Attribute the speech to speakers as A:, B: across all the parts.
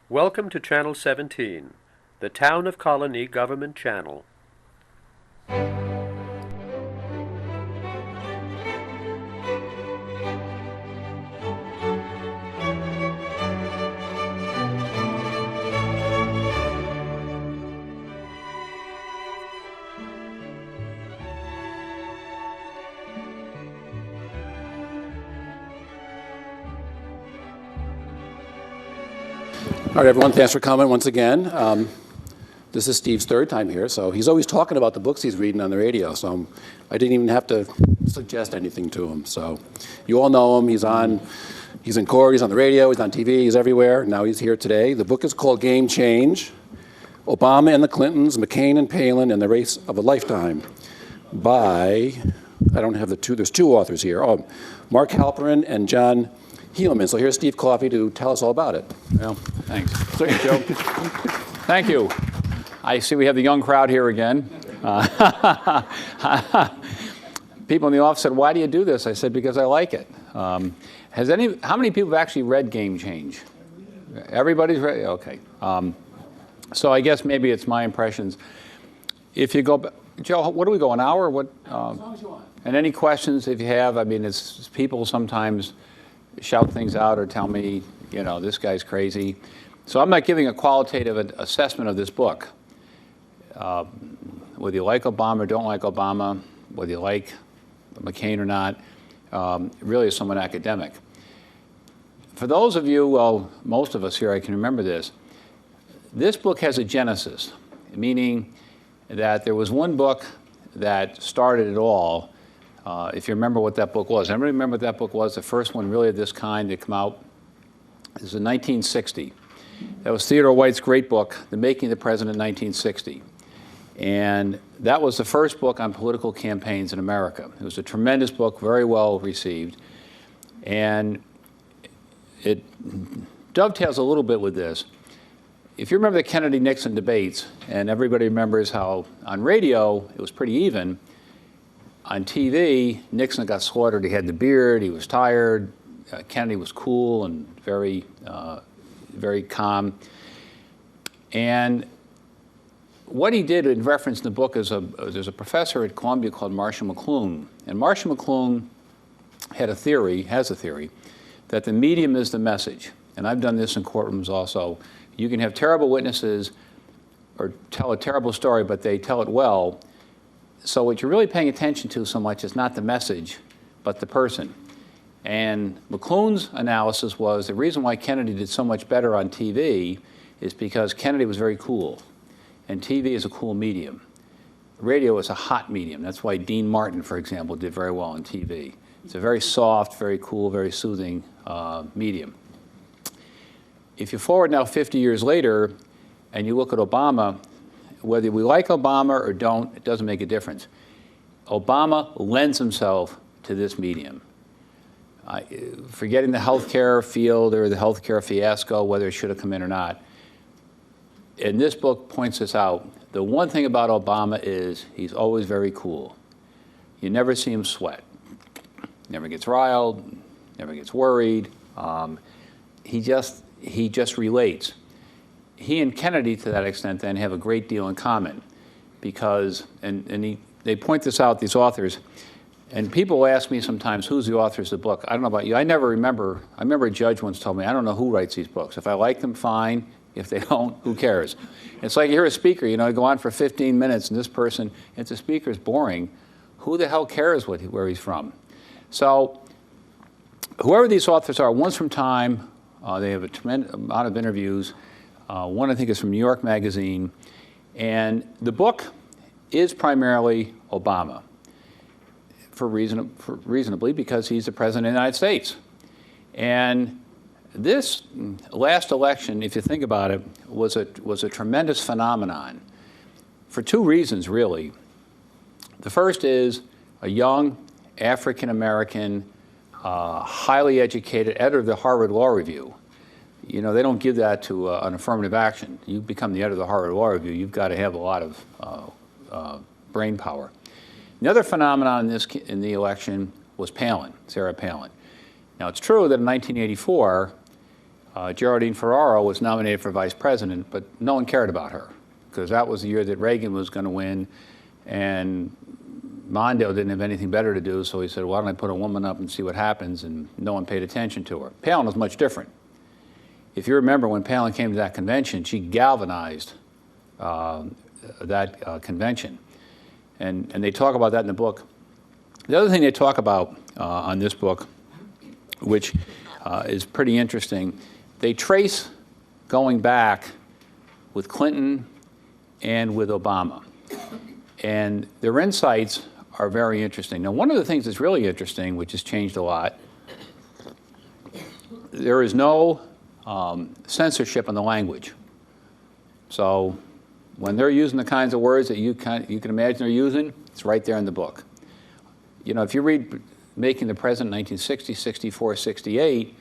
A: Welcome to Channel 17, the Town of Colonie Government Channel.
B: All right, everyone, thanks for coming once again. This is Steve's third time here, so he's always talking about the books he's reading on the radio, so I didn't even have to suggest anything to him. So you all know him. He's in court, he's on the radio, he's on TV, he's everywhere. Now he's here today. The book is called Game Change: Obama and the Clintons, McCain and Palin, and the Race of a Lifetime by, I don't have the two, there's two authors here. Oh, Mark Halperin and John Heillemann. So here's Steve Coffey to tell us all about it.
C: Well, thanks. Thanks, Joe. Thank you. I see we have the young crowd here again. People in the office said, "Why do you do this?" I said, "Because I like it." How many people have actually read Game Change? Everybody's read? Okay. So I guess maybe it's my impressions. If you go, Joe, what do we go, an hour? What?
B: As long as you want.
C: And any questions if you have? I mean, it's people sometimes shout things out or tell me, you know, this guy's crazy. So I'm not giving a qualitative assessment of this book. Whether you like Obama or don't like Obama, whether you like McCain or not, really is somewhat academic. For those of you, well, most of us here, I can remember this. This book has a genesis, meaning that there was one book that started it all. If you remember what that book was. Everybody remember what that book was? The first one really of this kind to come out. This was in 1960. That was Theodore White's great book, The Making of the President in 1960. And that was the first book on political campaigns in America. It was a tremendous book, very well received. And it dovetails a little bit with this. If you remember the Kennedy-Nixon debates, and everybody remembers how on radio it was pretty even, on TV, Nixon got slaughtered. He had the beard. He was tired. Kennedy was cool and very, very calm. And what he did in reference in the book is there's a professor at Columbia called Marshall McLuhan. And Marshall McLuhan has a theory, that the medium is the message. And I've done this in courtrooms also. You can have terrible witnesses or tell a terrible story, but they tell it well. So what you're really paying attention to so much is not the message, but the person. And McLuhan's analysis was the reason why Kennedy did so much better on TV is because Kennedy was very cool. And TV is a cool medium. Radio is a hot medium. That's why Dean Martin, for example, did very well on TV. It's a very soft, very cool, very soothing medium. If you forward now 50 years later and you look at Obama, whether we like Obama or don't, it doesn't make a difference. Obama lends himself to this medium. Forgetting the healthcare field or the healthcare fiasco, whether it should have come in or not, and this book points this out. The one thing about Obama is he's always very cool. You never see him sweat. Never gets riled, never gets worried. He just relates. He and Kennedy, to that extent, then have a great deal in common because, they point this out, these authors, and people ask me sometimes, who's the authors of the book? I don't know about you. I remember a judge once told me, I don't know who writes these books. If I like them, fine. If they don't, who cares? It's like you hear a speaker, you know, go on for 15 minutes, and this person, if the speaker's boring, who the hell cares where he's from? So whoever these authors are, one's from Time. They have a tremendous amount of interviews. One, I think, is from New York Magazine. And the book is primarily Obama, reasonably, because he's the President of the United States. And this last election, if you think about it, was a tremendous phenomenon for two reasons, really. The first is a young African-American, highly educated editor of the Harvard Law Review. You know, they don't give that to an affirmative action. You become the editor of the Harvard Law Review, you've got to have a lot of brain power. The other phenomenon in the election was Palin, Sarah Palin. Now, it's true that in 1984, Geraldine Ferraro was nominated for vice president, but no one cared about her because that was the year that Reagan was going to win, and Mondale didn't have anything better to do, so he said, why don't I put a woman up and see what happens, and no one paid attention to her. Palin was much different. If you remember when Palin came to that convention, she galvanized that convention. And they talk about that in the book. The other thing they talk about on this book, which is pretty interesting, they trace going back with Clinton and with Obama. And their insights are very interesting. Now, one of the things that's really interesting, which has changed a lot, there is no censorship in the language. So when they're using the kinds of words that you can imagine they're using, it's right there in the book. You know, if you read Making the President 1960, 64, 68,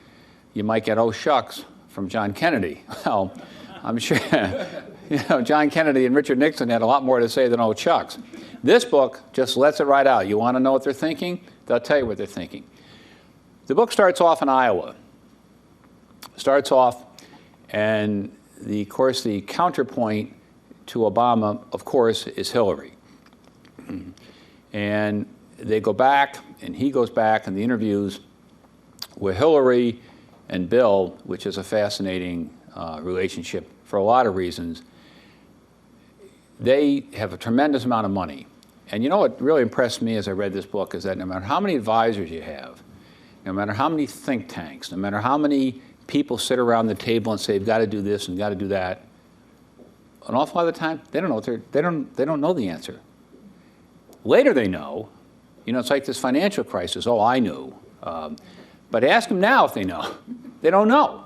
C: you might get, oh, shucks, from John Kennedy. Well, I'm sure, you know, John Kennedy and Richard Nixon had a lot more to say than, oh, shucks. This book just lets it right out. You want to know what they're thinking? They'll tell you what they're thinking. The book starts off in Iowa. Starts off, and of course, the counterpoint to Obama, of course, is Hillary. And they go back, and he goes back in the interviews with Hillary and Bill, which is a fascinating relationship for a lot of reasons. They have a tremendous amount of money. And you know what really impressed me as I read this book is that no matter how many advisors you have, no matter how many think tanks, no matter how many people sit around the table and say, you've got to do this and you've got to do that, an awful lot of the time, they don't know they don't know the answer. Later they know. You know, it's like this financial crisis. Oh, I knew. But ask them now if they know. They don't know.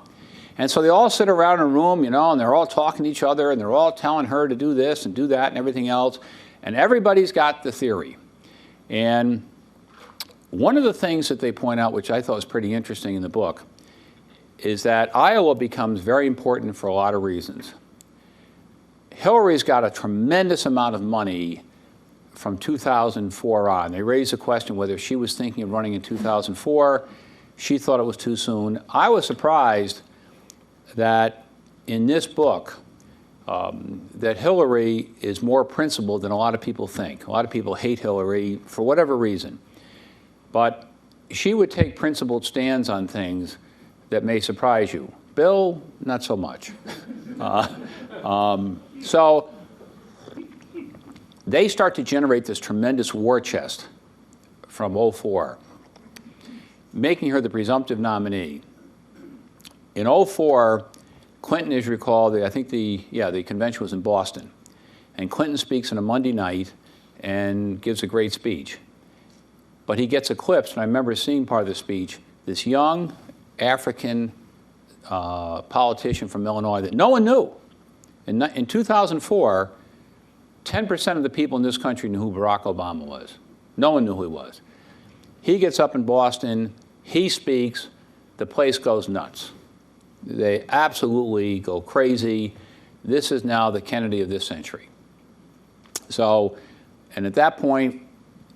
C: And so they all sit around in a room, you know, and they're all talking to each other, and they're all telling her to do this and do that and everything else. And everybody's got the theory. And one of the things that they point out, which I thought was pretty interesting in the book, is that Iowa becomes very important for a lot of reasons. Hillary's got a tremendous amount of money from 2004 on. They raised the question whether she was thinking of running in 2004. She thought it was too soon. I was surprised that in this book, that Hillary is more principled than a lot of people think. A lot of people hate Hillary for whatever reason. But she would take principled stands on things that may surprise you. Bill, not so much. So they start to generate this tremendous war chest from 2004, making her the presumptive nominee. In 2004, Clinton, as you recall, I think the convention was in Boston. And Clinton speaks on a Monday night and gives a great speech. But he gets eclipsed, and I remember seeing part of the speech, this young African politician from Illinois that no one knew. In 2004, 10% of the people in this country knew who Barack Obama was. No one knew who he was. He gets up in Boston, he speaks, the place goes nuts. They absolutely go crazy. This is now the Kennedy of this century. So, and at that point,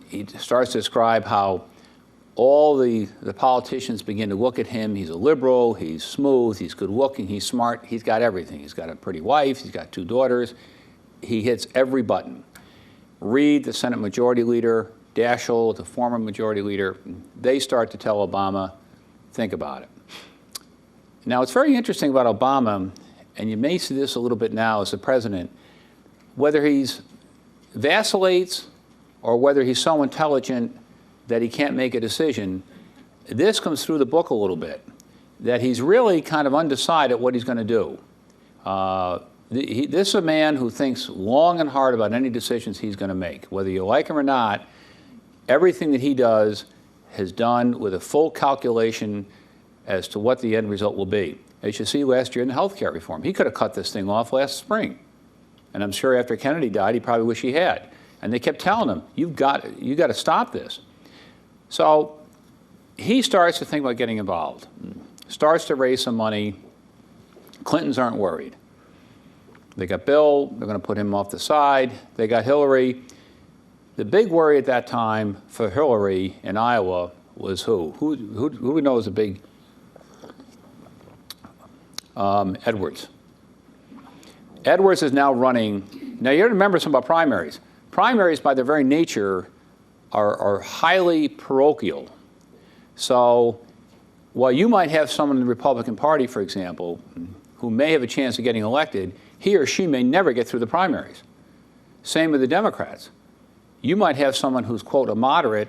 C: he starts to describe how all the politicians begin to look at him. He's a liberal, he's smooth, he's good looking, he's smart, he's got everything. He's got a pretty wife, he's got 2 daughters. He hits every button. Reid, the Senate Majority Leader, Daschle, the former Majority Leader, they start to tell Obama, think about it. Now, it's very interesting about Obama, and you may see this a little bit now as the president, whether he's vacillates or whether he's so intelligent that he can't make a decision, this comes through the book a little bit, that he's really kind of undecided what he's going to do. This is a man who thinks long and hard about any decisions he's going to make. Whether you like him or not, everything that he does is done with a full calculation as to what the end result will be. As you see last year in the health care reform, he could have cut this thing off last spring. And I'm sure after Kennedy died, he probably wished he had. And they kept telling him, you got to stop this. So he starts to think about getting involved, starts to raise some money. Clintons aren't worried. They got Bill, they're going to put him off the side. They got Hillary. The big worry at that time for Hillary in Iowa was who? Who we know is a big Edwards. Edwards is now running. Now, you have to remember something about primaries. Primaries, by their very nature, are highly parochial. So while you might have someone in the Republican Party, for example, who may have a chance of getting elected, he or she may never get through the primaries. Same with the Democrats. You might have someone who's, quote, a moderate,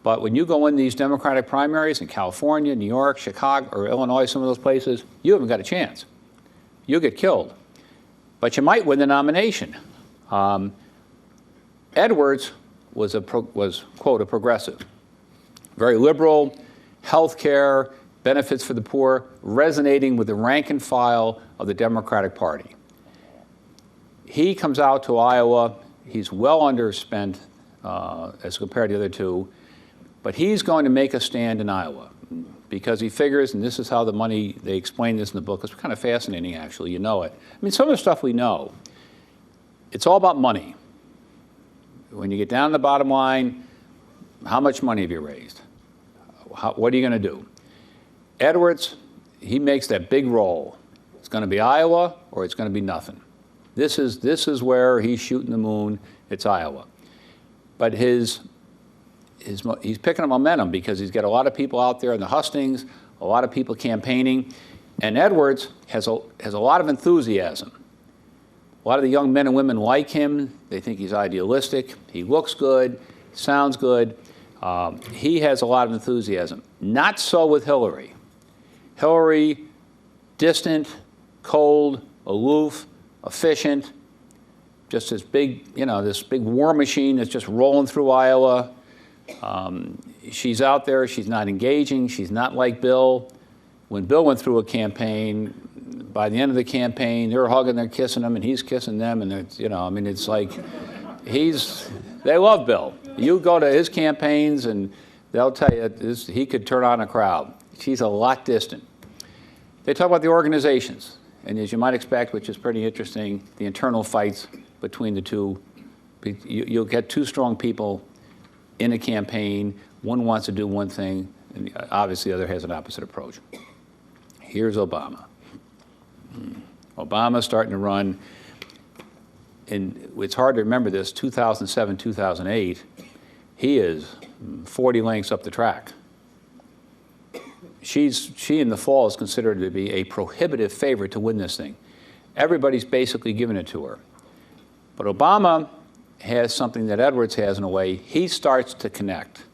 C: but when you go in these Democratic primaries in California, New York, Chicago, or Illinois, some of those places, you haven't got a chance. You'll get killed. But you might win the nomination. Edwards was, quote, a progressive. Very liberal, health care, benefits for the poor, resonating with the rank and file of the Democratic Party. He comes out to Iowa. He's well underspent as compared to the other two, but he's going to make a stand in Iowa because he figures, and this is how the money, they explain this in the book. It's kind of fascinating, actually. You know it. I mean, some of the stuff we know, it's all about money. When you get down to the bottom line, how much money have you raised? What are you going to do? Edwards, he makes that big roll. It's going to be Iowa or it's going to be nothing. This is where he's shooting the moon. It's Iowa. But he's picking up momentum because he's got a lot of people out there in the hustings, a lot of people campaigning, and Edwards has a lot of enthusiasm. A lot of the young men and women like him. They think he's idealistic. He looks good, sounds good. He has a lot of enthusiasm. Not so with Hillary. Hillary, distant, cold, aloof, efficient, just this big, this big war machine that's just rolling through Iowa. She's out there, she's not engaging, she's not like Bill. When Bill went through a campaign, by the end of the campaign, they're hugging, they're kissing him, and he's kissing them, and it's, it's like, they love Bill. You go to his campaigns, and they'll tell you he could turn on a crowd. She's a lot distant. They talk about the organizations, and as you might expect, which is pretty interesting, the internal fights between the two. You'll get two strong people in a campaign. One wants to do one thing, and obviously the other has an opposite approach. Here's Obama. Obama's starting to run, and it's hard to remember this, 2007, 2008, he is 40 lengths up the track. She in the fall is considered to be a prohibitive favorite to win this thing. Everybody's basically giving it to her. But Obama has something that Edwards has in a way. He starts to connect.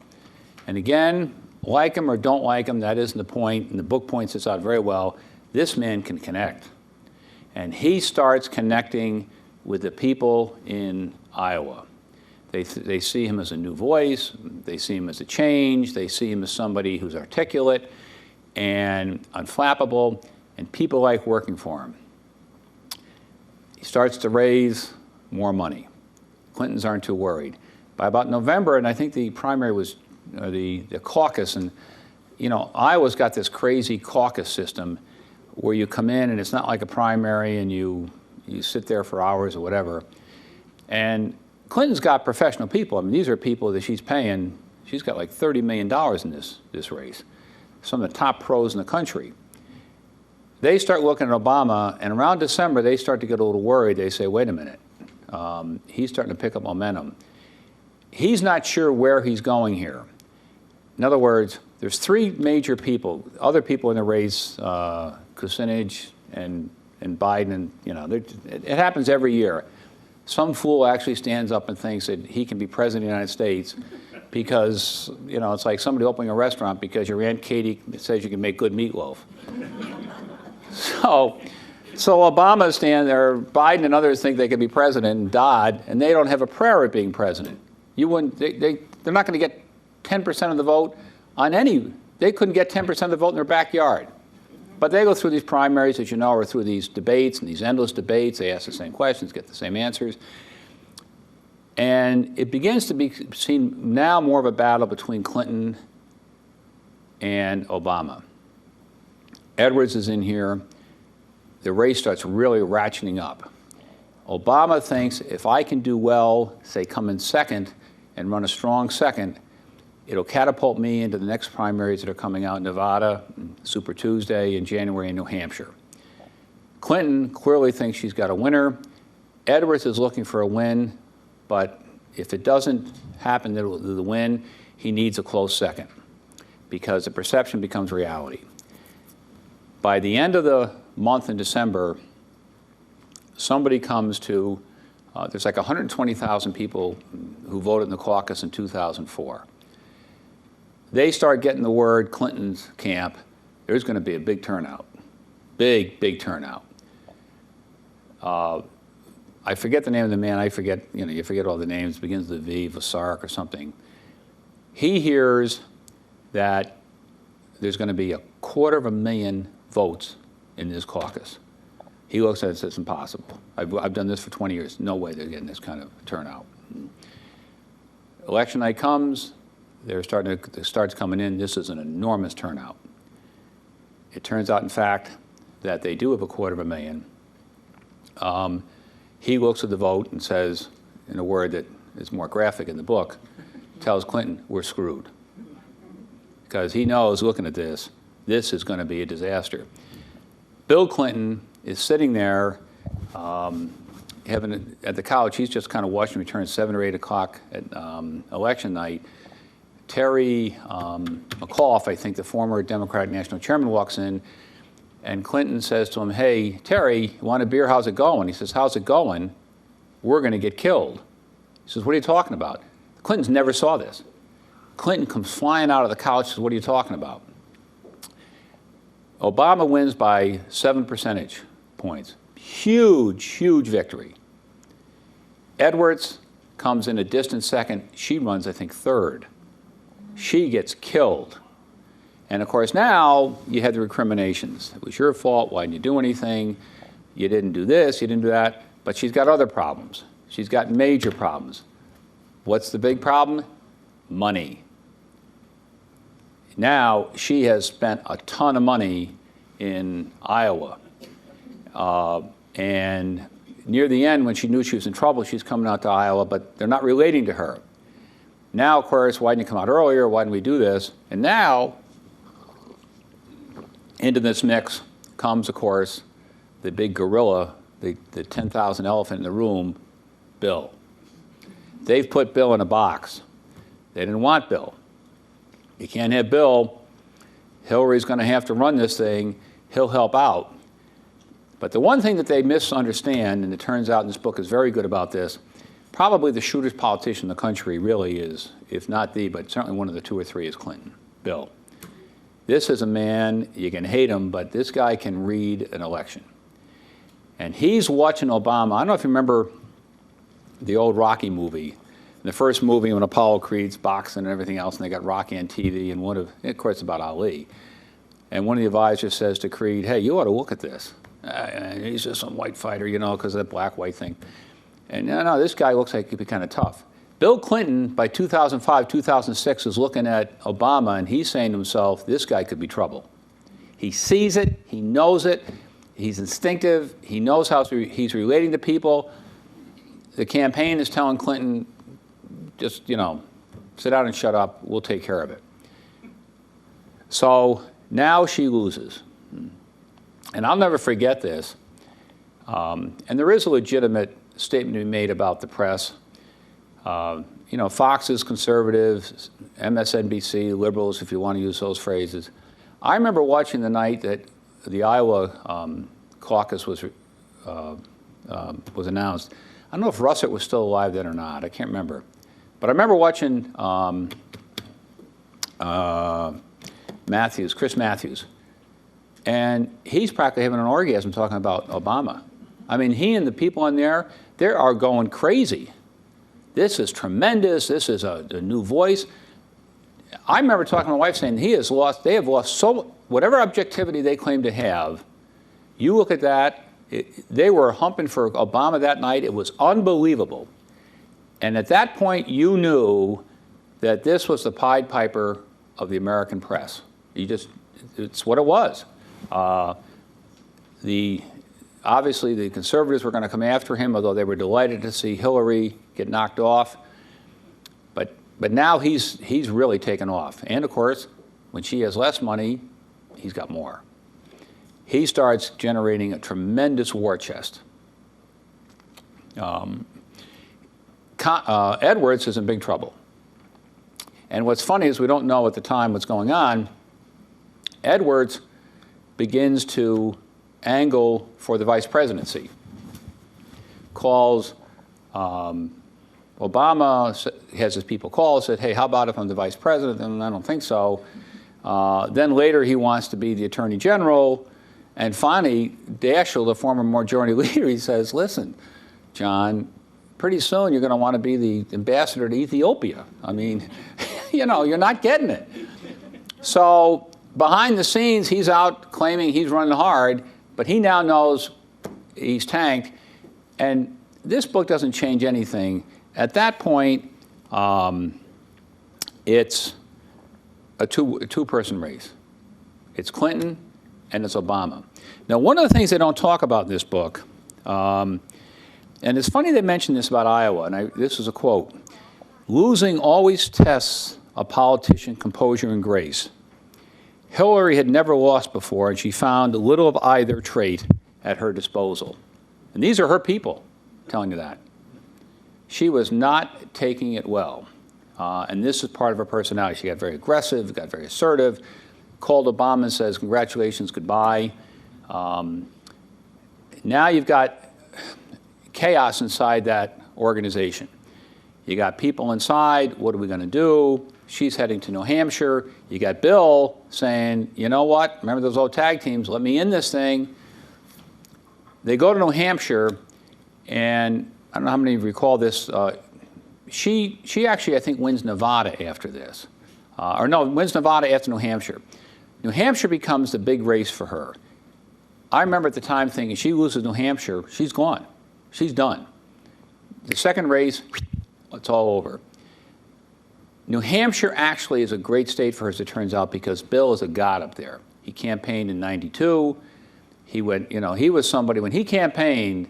C: And again, like him or don't like him, that isn't the point, and the book points this out very well. This man can connect. And he starts connecting with the people in Iowa. They see him as a new voice. They see him as a change. They see him as somebody who's articulate and unflappable, and people like working for him. He starts to raise more money. Clintons aren't too worried. By about November, and I think the primary was the caucus, and Iowa's got this crazy caucus system where you come in and it's not like a primary and you sit there for hours or whatever. And Clinton's got professional people. I mean, these are people that she's paying. She's got like $30 million in this race. Some of the top pros in the country. They start looking at Obama, and around December, they start to get a little worried. They say, wait a minute, he's starting to pick up momentum. He's not sure where he's going here. In other words, there's three major people, other people in the race, Kucinich and Biden, and it happens every year. Some fool actually stands up and thinks that he can be president of the United States because, it's like somebody opening a restaurant because your Aunt Katie says you can make good meatloaf. So Obama stands there, Biden and others think they can be president, and Dodd, and they don't have a prayer at being president. They're not going to get 10% of the vote on any, they couldn't get 10% of the vote in their backyard. But they go through these primaries, as you know, or through these debates and these endless debates. They ask the same questions, get the same answers. And it begins to be seen now more of a battle between Clinton and Obama. Edwards is in here. The race starts really ratcheting up. Obama thinks if I can do well, say come in second and run a strong second, it'll catapult me into the next primaries that are coming out in Nevada, Super Tuesday in January in New Hampshire. Clinton clearly thinks she's got a winner. Edwards is looking for a win, but if it doesn't happen to the win, he needs a close second because the perception becomes reality. By the end of the month in December, somebody comes to, there's like 120,000 people who voted in the caucus in 2004. They start getting the word, Clinton's camp, there's going to be a big turnout. Big, big turnout. I forget the name of the man. I forget, you forget all the names. It begins with a V, Vasark or something. He hears that there's going to be 250,000 votes in this caucus. He looks at it and says, it's impossible. I've done this for 20 years. No way they're getting this kind of turnout. Election night comes. It starts coming in. This is an enormous turnout. It turns out, in fact, that they do have 250,000. He looks at the vote and says, in a word that is more graphic in the book, tells Clinton, we're screwed. Because he knows, looking at this is going to be a disaster. Bill Clinton is sitting there at the couch. He's just kind of watching return 7 or 8 o'clock at election night. Terry McAuliffe, I think the former Democratic National Chairman, walks in, and Clinton says to him, hey, Terry, you want a beer? How's it going? He says, how's it going? We're going to get killed. He says, what are you talking about? Clintons never saw this. Clinton comes flying out of the couch and says, what are you talking about? Obama wins by 7 percentage points. Huge, huge victory. Edwards comes in a distant second. She runs, I think, third. She gets killed. And of course, now you had the recriminations. It was your fault. Why didn't you do anything? You didn't do this, you didn't do that. But she's got other problems. She's got major problems. What's the big problem? Money. Now, she has spent a ton of money in Iowa. And near the end, when she knew she was in trouble, she's coming out to Iowa, but they're not relating to her. Now, of course, why didn't you come out earlier? Why didn't we do this? And now, into this mix comes, of course, the big gorilla, the 10,000 elephant in the room, Bill. They've put Bill in a box. They didn't want Bill. You can't have Bill. Hillary's going to have to run this thing. He'll help out. But the one thing that they misunderstand, and it turns out, and this book is very good about this, probably the shrewdest politician in the country really is, if not the, but certainly one of the 2 or 3 is Clinton, Bill. This is a man, you can hate him, but this guy can read an election. And he's watching Obama. I don't know if you remember the old Rocky movie. In the first movie, when Apollo Creed's boxing and everything else, and they got Rocky on TV, and of course, it's about Ali. And one of the advisors says to Creed, hey, you ought to look at this. He's just some white fighter, because of that black-white thing. And no, this guy looks like he could be kind of tough. Bill Clinton, by 2005, 2006, is looking at Obama, and he's saying to himself, this guy could be trouble. He sees it. He knows it. He's instinctive. He knows how he's relating to people. The campaign is telling Clinton, just, sit down and shut up. We'll take care of it. So now she loses. And I'll never forget this. And there is a legitimate statement to be made about the press. Fox is conservative, MSNBC, liberals, if you want to use those phrases. I remember watching the night that the Iowa caucus was announced. I don't know if Russert was still alive then or not. I can't remember. But I remember watching Chris Matthews. And he's practically having an orgasm talking about Obama. I mean, he and the people in there, they are going crazy. This is tremendous. This is a new voice. I remember talking to my wife saying they have lost so, whatever objectivity they claim to have, you look at that, they were humping for Obama that night. It was unbelievable. And at that point, you knew that this was the Pied Piper of the American press. It's what it was. Obviously, the conservatives were going to come after him, although they were delighted to see Hillary get knocked off. But now he's really taken off. And of course, when she has less money, he's got more. he starts generating a tremendous war chest. Edwards is in big trouble. And what's funny is we don't know at the time what's going on. Edwards begins to angle for the vice presidency. Calls Obama, has his people call, said, hey, how about if I'm the vice president? And I don't think so. Then later he wants to be the attorney general. And finally, Daschle, the former majority leader, he says, listen, John, pretty soon you're going to want to be the ambassador to Ethiopia. I mean, you know, you're not getting it. So behind the scenes, he's out claiming he's running hard, but he now knows he's tanked. And this book doesn't change anything. At that point, it's a two-person race. It's Clinton and it's Obama. Now, one of the things they don't talk about in this book, and it's funny they mention this about Iowa, and this is a quote, losing always tests a politician composure and grace. Hillary had never lost before, and she found little of either trait at her disposal. And these are her people telling you that. She was not taking it well. And this is part of her personality. She got very aggressive, got very assertive, called Obama and says, congratulations, goodbye. Now you've got chaos inside that organization. You got people inside, what are we going to do? She's heading to New Hampshire. You got Bill saying, you know what, remember those old tag teams, let me in this thing. They go to New Hampshire, and I don't know how many of you recall this, she actually, I think, wins Nevada after this. Wins Nevada after New Hampshire. New Hampshire becomes the big race for her. I remember at the time thinking, she loses New Hampshire, she's gone. She's done. The second race, it's all over. New Hampshire actually is a great state for her, as it turns out, because Bill is a god up there. He campaigned in '92. He went, you know, he was somebody, when he campaigned,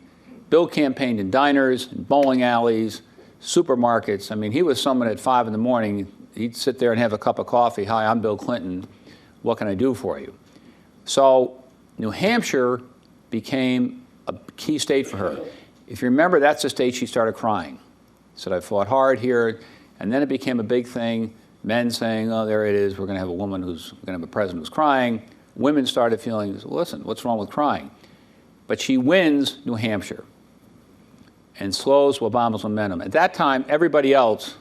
C: Bill campaigned in diners, in bowling alleys, supermarkets. I mean, he was someone at 5 in the morning, he'd sit there and have a cup of coffee. Hi, I'm Bill Clinton. What can I do for you? So New Hampshire became a key state for her. If you remember, that's the state she started crying. Said, I fought hard here. And then it became a big thing. Men saying, oh, there it is. We're going to have a woman we're going to have a president who's crying. Women started feeling, listen, what's wrong with crying? But she wins New Hampshire and slows Obama's momentum. At that time, everybody else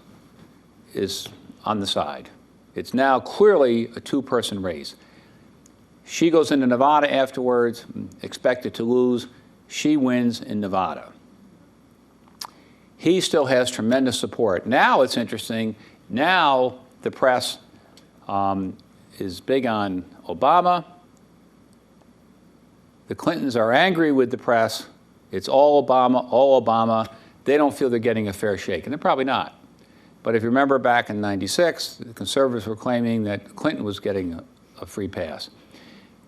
C: is on the side. It's now clearly a two-person race. She goes into Nevada afterwards, expected to lose. She wins in Nevada. He still has tremendous support. Now it's interesting. Now the press is big on Obama. The Clintons are angry with the press. It's all Obama, all Obama. They don't feel they're getting a fair shake, and they're probably not. But if you remember back in '96, the conservatives were claiming that Clinton was getting a free pass.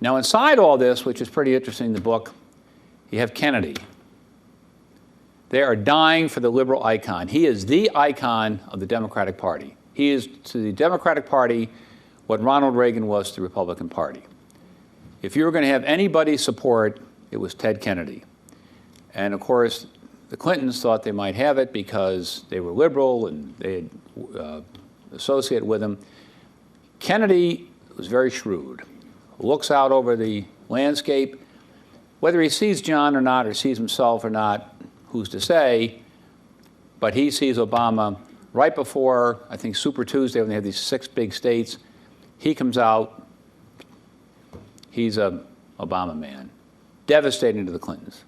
C: Now inside all this, which is pretty interesting in the book, you have Kennedy. They are dying for the liberal icon. He is the icon of the Democratic Party. He is to the Democratic Party what Ronald Reagan was to the Republican Party. If you were going to have anybody support, it was Ted Kennedy. And of course, the Clintons thought they might have it because they were liberal and they had associated with him. Kennedy was very shrewd, looks out over the landscape. Whether he sees John or not, or sees himself or not, who's to say, but he sees Obama right before, I think, Super Tuesday, when they have these 6 big states. He comes out, he's a Obama man. Devastating to the Clintons,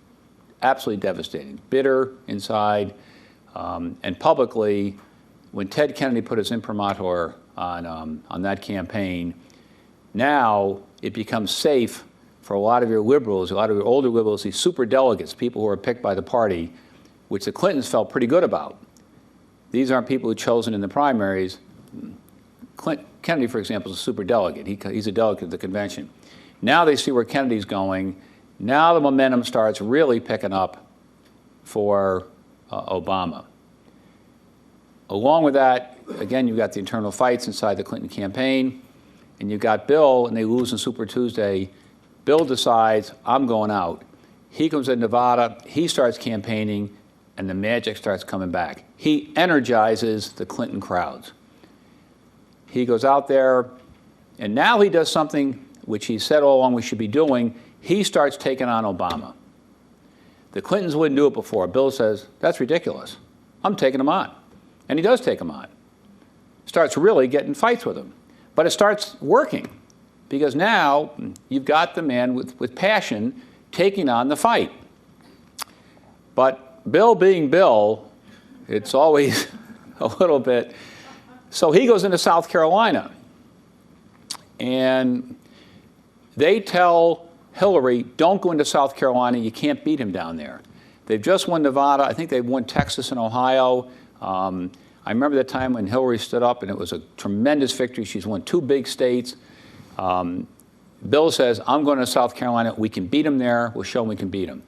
C: absolutely devastating. Bitter inside, and publicly, when Ted Kennedy put his imprimatur on that campaign, now it becomes safe for a lot of your liberals, a lot of your older liberals, these super delegates, people who are picked by the party, which the Clintons felt pretty good about. These aren't people who are chosen in the primaries. Kennedy, for example, is a super delegate. He's a delegate of the convention. Now they see where Kennedy's going. Now the momentum starts really picking up for Obama. Along with that, again, you've got the internal fights inside the Clinton campaign, and you've got Bill, and they lose on Super Tuesday. Bill decides, I'm going out. He comes in Nevada, he starts campaigning, and the magic starts coming back. He energizes the Clinton crowds. He goes out there, and now he does something which he said all along we should be doing. He starts taking on Obama. The Clintons wouldn't do it before. Bill says, that's ridiculous. I'm taking him on. And he does take him on. Starts really getting fights with him. But it starts working, because now you've got the man with passion taking on the fight. But Bill being Bill, it's always a little bit. So he goes into South Carolina, and they tell Hillary, don't go into South Carolina, you can't beat him down there. They've just won Nevada. I think they've won Texas and Ohio. I remember the time when Hillary stood up, and it was a tremendous victory. She's won 2 big states. Bill says, I'm going to South Carolina. We can beat him there. We'll show him we can beat him.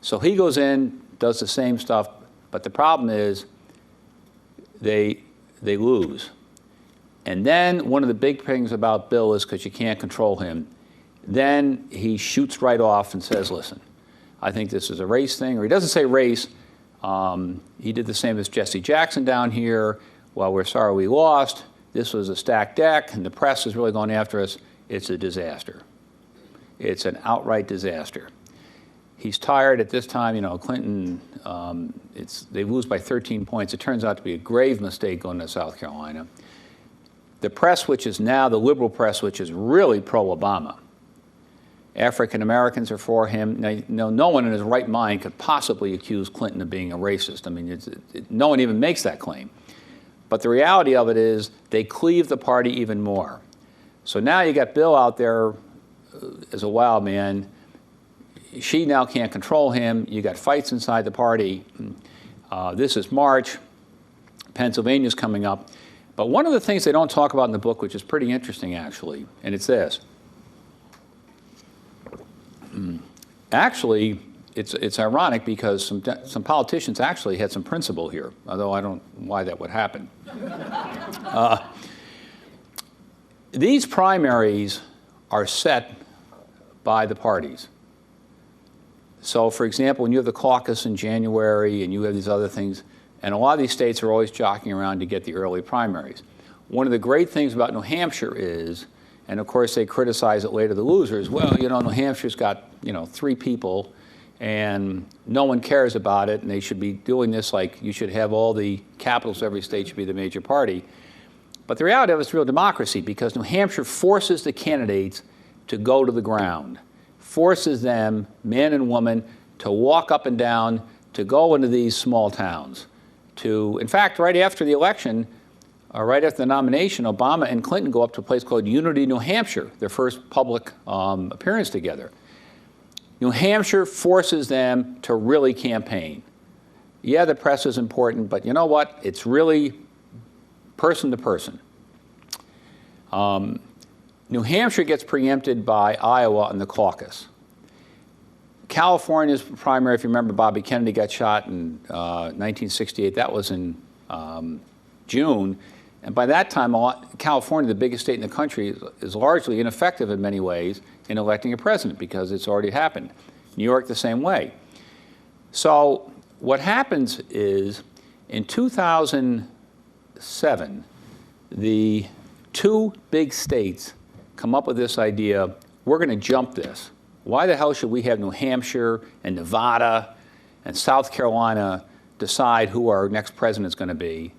C: So he goes in, does the same stuff, but the problem is they lose. And then one of the big things about Bill is, because you can't control him, then he shoots right off and says, listen, I think this is a race thing. Or he doesn't say race. He did the same as Jesse Jackson down here. Well, we're sorry we lost. This was a stacked deck, and the press is really going after us. It's a disaster. It's an outright disaster. He's tired at this time. You know, Clinton, they lose by 13 points. It turns out to be a grave mistake going to South Carolina. The press, which is now the liberal press, which is really pro-Obama, African Americans are for him. Now, no one in his right mind could possibly accuse Clinton of being a racist. I mean, no one even makes that claim. But the reality of it is they cleave the party even more. So now you got Bill out there as a wild man. She now can't control him. You got fights inside the party. This is March. Pennsylvania's coming up. But one of the things they don't talk about in the book, which is pretty interesting actually, and it's this. Actually, it's ironic, because some politicians actually had some principle here, although I don't know why that would happen. These primaries are set by the parties. So, for example, when you have the caucus in January and you have these other things, and a lot of these states are always jockeying around to get the early primaries. One of the great things about New Hampshire is, and of course they criticize it later, the losers, well, you know, New Hampshire's got, 3 people, and no one cares about it, and they should be doing this like you should have all the capitals of every state should be the major party. But the reality of it is real democracy, because New Hampshire forces the candidates to go to the ground, forces them, man and woman, to walk up and down, to go into these small towns. In fact, right after the election, right after the nomination, Obama and Clinton go up to a place called Unity, New Hampshire, their first public appearance together. New Hampshire forces them to really campaign. Yeah, the press is important, but you know what? It's really person to person. New Hampshire gets preempted by Iowa in the caucus. California's primary, if you remember, Bobby Kennedy got shot in 1968. That was in June. And by that time, California, the biggest state in the country, is largely ineffective in many ways in electing a president, because it's already happened. New York, the same way. So what happens is, in 2007, the 2 big states come up with this idea, we're going to jump this. Why the hell should we have New Hampshire and Nevada and South Carolina decide who our next president is going to be?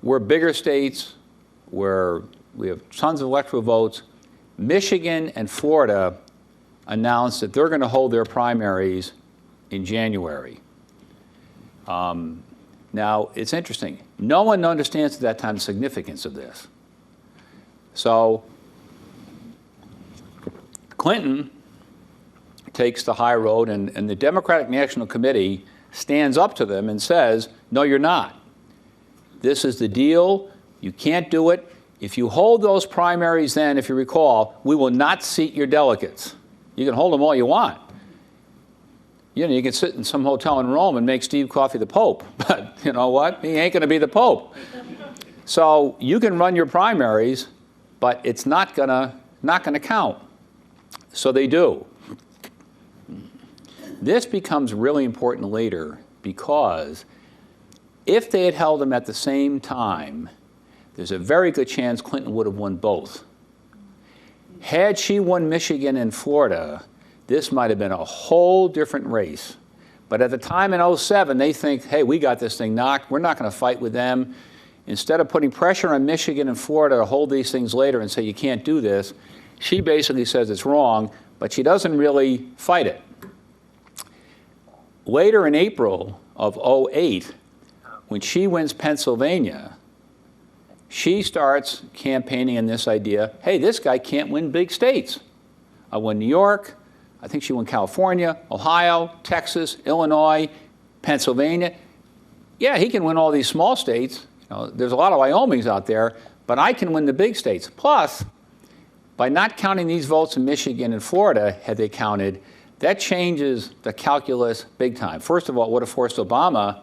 C: We're bigger states, where we have tons of electoral votes. Michigan and Florida announced that they're going to hold their primaries in January. Now, it's interesting. No one understands at that time the significance of this. So Clinton takes the high road, and the Democratic National Committee stands up to them and says, no, you're not. This is the deal. You can't do it. If you hold those primaries then, if you recall, we will not seat your delegates. You can hold them all you want. You can sit in some hotel in Rome and make Steve Coffey the Pope, but you know what? He ain't going to be the Pope. So you can run your primaries, but it's not going to count. So they do. This becomes really important later because if they had held them at the same time, there's a very good chance Clinton would have won both. Had she won Michigan and Florida, this might have been a whole different race. But at the time in 07, they think, hey, we got this thing knocked. We're not going to fight with them. Instead of putting pressure on Michigan and Florida to hold these things later and say, you can't do this, she basically says it's wrong, but she doesn't really fight it. Later in April of 08, when she wins Pennsylvania, she starts campaigning on this idea, hey, this guy can't win big states. I won New York, I think she won California, Ohio, Texas, Illinois, Pennsylvania. Yeah, he can win all these small states. You know, there's a lot of Wyomings out there, but I can win the big states. Plus, by not counting these votes in Michigan and Florida, had they counted, that changes the calculus big time. First of all, it would have forced Obama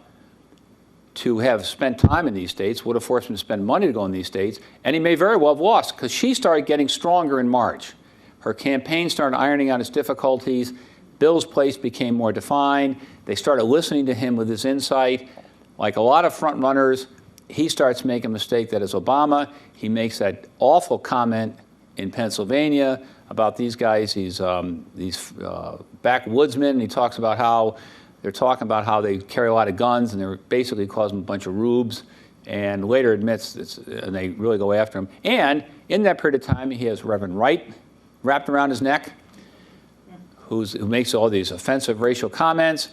C: to have spent time in these states, would have forced him to spend money to go in these states, and he may very well have lost because she started getting stronger in March. Her campaign started ironing out its difficulties. Bill's place became more defined. They started listening to him with his insight. Like a lot of front runners, he starts making a mistake that is Obama. He makes that awful comment in Pennsylvania about these guys, these backwoodsmen. He talks about how they're talking about how they carry a lot of guns and they're basically causing a bunch of rubes, and later admits it's, and they really go after him. And in that period of time, he has Reverend Wright wrapped around his neck, who makes all these offensive racial comments.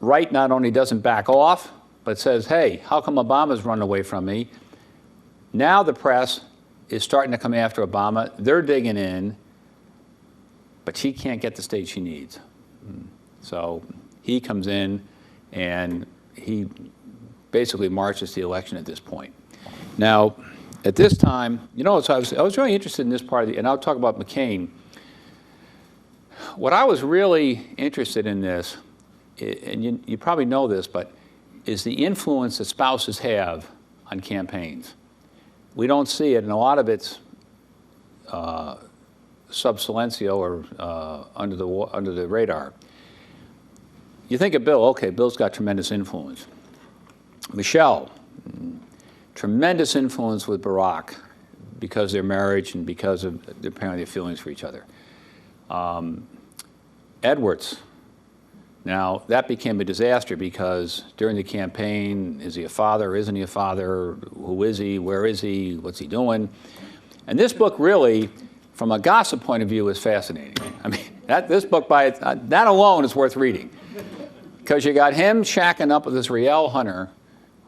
C: Wright not only doesn't back off, but says, hey, how come Obama's run away from me? Now the press is starting to come after Obama. They're digging in, but she can't get the state she needs. So he comes in and he basically marches the election at this point. Now, at this time, you know, so I was really interested in this part of the, and I'll talk about McCain. What I was really interested in this, and you probably know this, but is the influence that spouses have on campaigns. We don't see it, and a lot of it's sub silencio or under the radar. You think of Bill, okay, Bill's got tremendous influence. Michelle, tremendous influence with Barack because of their marriage and because of apparently their feelings for each other. Edwards, now that became a disaster because during the campaign, is he a father, isn't he a father, who is he, where is he, what's he doing? And this book really, from a gossip point of view, is fascinating. I mean, this book by that alone is worth reading. Because you got him shacking up with this Riel Hunter,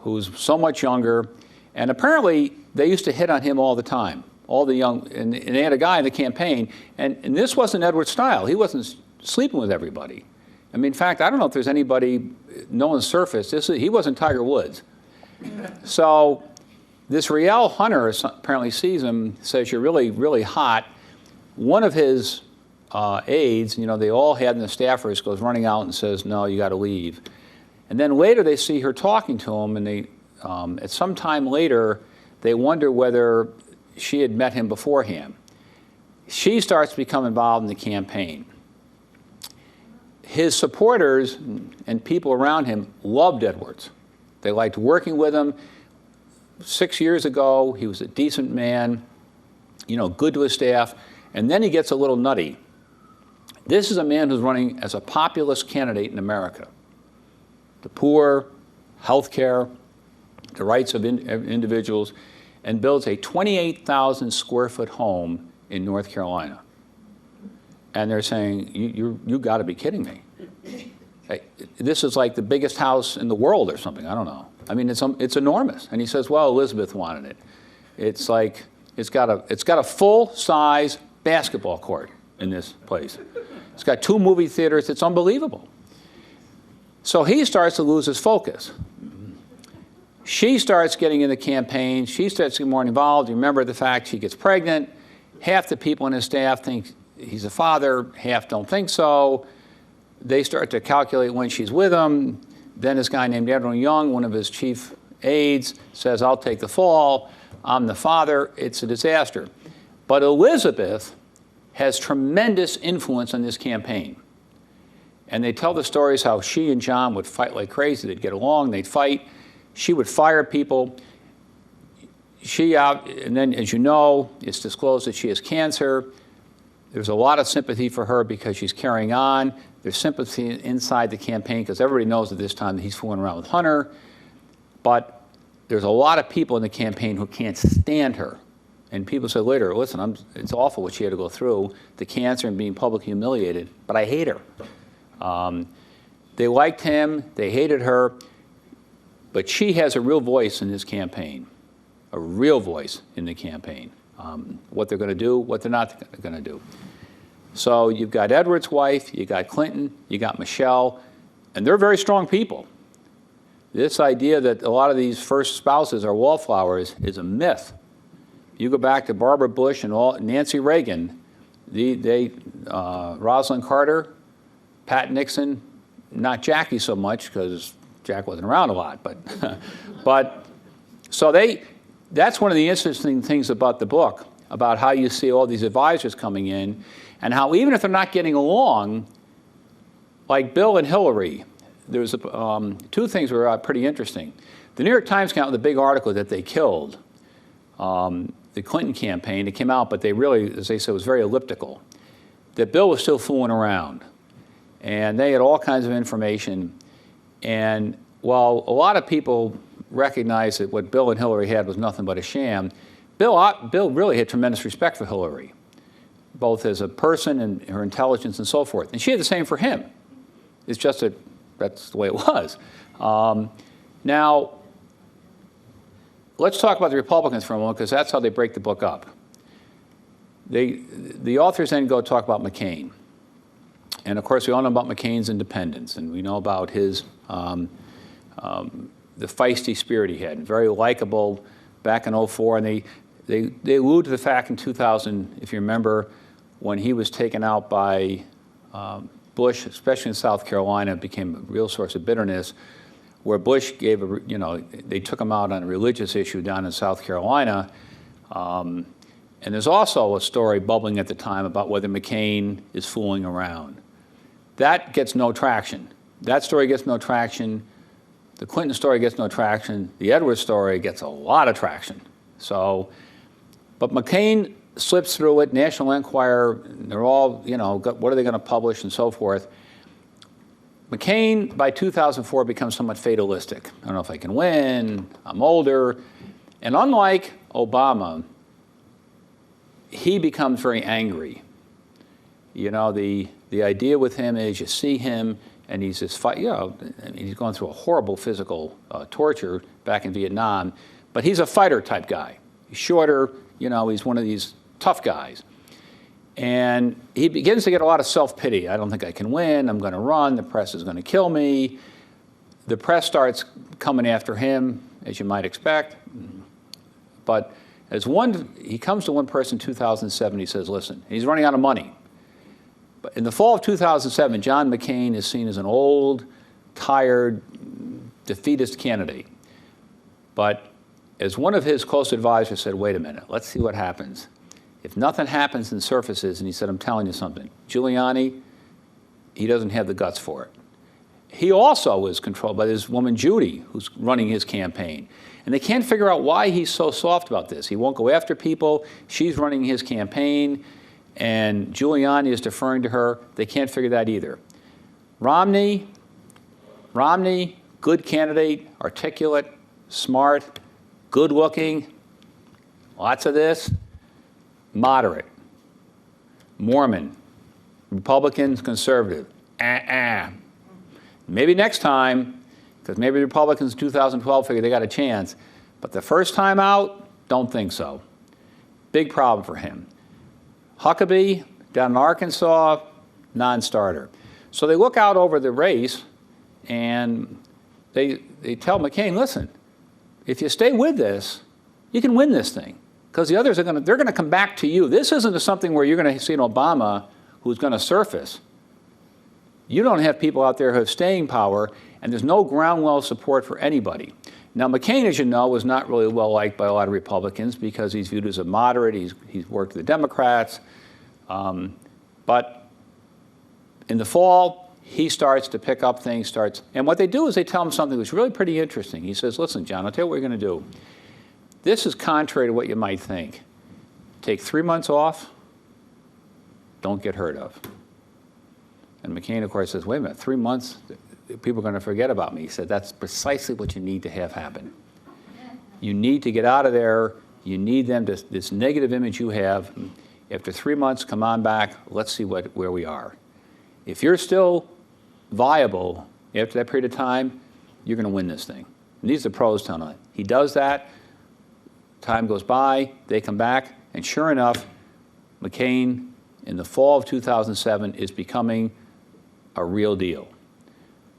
C: who's so much younger, and apparently they used to hit on him all the time, all the young, and they had a guy in the campaign, and this wasn't Edward's style. He wasn't sleeping with everybody. I mean, in fact, I don't know if there's anybody, no on the surface, he wasn't Tiger Woods. So this Riel Hunter apparently sees him, says, you're really, really hot. One of his aides, you know, they all had in the staffers, goes running out and says, no, you got to leave. And then later they see her talking to him, and they, at some time later, they wonder whether she had met him beforehand. She starts to become involved in the campaign. His supporters and people around him loved Edwards. They liked working with him. 6 years ago, he was a decent man, you know, good to his staff, and then he gets a little nutty. This is a man who's running as a populist candidate in America. The poor, health care, the rights of individuals, and builds a 28,000 square foot home in North Carolina. And they're saying, you got to be kidding me. This is like the biggest house in the world or something, I don't know. I mean, it's enormous. And he says, well, Elizabeth wanted it. It's like, it's got a full-size basketball court in this place. It's got 2 movie theaters, it's unbelievable. So he starts to lose his focus. She starts getting in the campaign, she starts getting more involved. You remember the fact she gets pregnant. Half the people on his staff think he's a father, half don't think so. They start to calculate when she's with him. Then this guy named Edwin Young, one of his chief aides, says, I'll take the fall, I'm the father. It's a disaster. But Elizabeth has tremendous influence on this campaign. And they tell the stories how she and John would fight like crazy. They'd get along, they'd fight. She would fire people. And then, as you know, it's disclosed that she has cancer. There's a lot of sympathy for her because she's carrying on. There's sympathy inside the campaign because everybody knows at this time that he's fooling around with Hunter. But there's a lot of people in the campaign who can't stand her. And people say later, listen, it's awful what she had to go through, the cancer and being publicly humiliated, but I hate her. They liked him, they hated her, but she has a real voice in this campaign, a real voice in the campaign. What they're going to do, what they're not going to do. So you've got Edward's wife, you got Clinton, you got Michelle, and they're very strong people. This idea that a lot of these first spouses are wallflowers is a myth. You go back to Barbara Bush and Nancy Reagan, Rosalind Carter, Pat Nixon, not Jackie so much because Jack wasn't around a lot, but so that's one of the interesting things about the book, about how you see all these advisors coming in and how even if they're not getting along, like Bill and Hillary, there's two things were pretty interesting. The New York Times came out with a big article that they killed the Clinton campaign. It came out, but they really, as they said, was very elliptical. That Bill was still fooling around. And they had all kinds of information. And while a lot of people recognized that what Bill and Hillary had was nothing but a sham, Bill really had tremendous respect for Hillary, both as a person and her intelligence and so forth. And she had the same for him. It's just that that's the way it was. Now, let's talk about the Republicans for a moment, because that's how they break the book up. The authors then go talk about McCain. And of course, we all know about McCain's independence, and we know about his, the feisty spirit he had, very likable back in '04. And they allude to the fact in 2000, if you remember, when he was taken out by Bush, especially in South Carolina, it became a real source of bitterness, where Bush gave they took him out on a religious issue down in South Carolina. And there's also a story bubbling at the time about whether McCain is fooling around. That gets no traction. That story gets no traction. The Clinton story gets no traction. The Edwards story gets a lot of traction. So, but McCain slips through it. National Enquirer, they're all, what are they going to publish and so forth. McCain, by 2004, becomes somewhat fatalistic. I don't know if I can win. I'm older. And unlike Obama, he becomes very angry. The idea with him is you see him and he's this fight, he's going through a horrible physical torture back in Vietnam, but he's a fighter type guy. He's shorter, he's one of these tough guys. And he begins to get a lot of self-pity. I don't think I can win. I'm going to run. The press is going to kill me. The press starts coming after him, as you might expect. But he comes to one person in 2007, he says, listen, he's running out of money. But in the fall of 2007, John McCain is seen as an old, tired, defeatist candidate. But as one of his close advisors said, wait a minute, let's see what happens. If nothing happens and surfaces, and he said, I'm telling you something, Giuliani, he doesn't have the guts for it. He also was controlled by this woman, Judy, who's running his campaign. And they can't figure out why he's so soft about this. He won't go after people. She's running his campaign, and Giuliani is deferring to her. They can't figure that either. Romney, good candidate, articulate, smart, good-looking, lots of this. Moderate, Mormon, Republicans, conservative. Maybe next time, because maybe the Republicans in 2012 figured they got a chance. But the first time out, don't think so. Big problem for him. Huckabee, down in Arkansas, non-starter. So they look out over the race, and they tell McCain, listen, if you stay with this, you can win this thing. Because the others they're going to come back to you. This isn't something where you're going to see an Obama who's going to surface. You don't have people out there who have staying power, and there's no ground level support for anybody. Now, McCain, as you know, was not really well liked by a lot of Republicans because he's viewed as a moderate. He's worked with the Democrats. But in the fall, he starts to pick up things, and what they do is they tell him something that's really pretty interesting. He says, listen, John, I'll tell you what we're going to do. This is contrary to what you might think. Take 3 months off, don't get heard of. And McCain, of course, says, wait a minute, 3 months, people are going to forget about me. He said, that's precisely what you need to have happen. You need to get out of there. You need them to, this negative image you have. After 3 months, come on back. Let's see where we are. If you're still viable after that period of time, you're going to win this thing. And these are the pros telling it. He does that. Time goes by. They come back. And sure enough, McCain, in the fall of 2007, is becoming a real deal.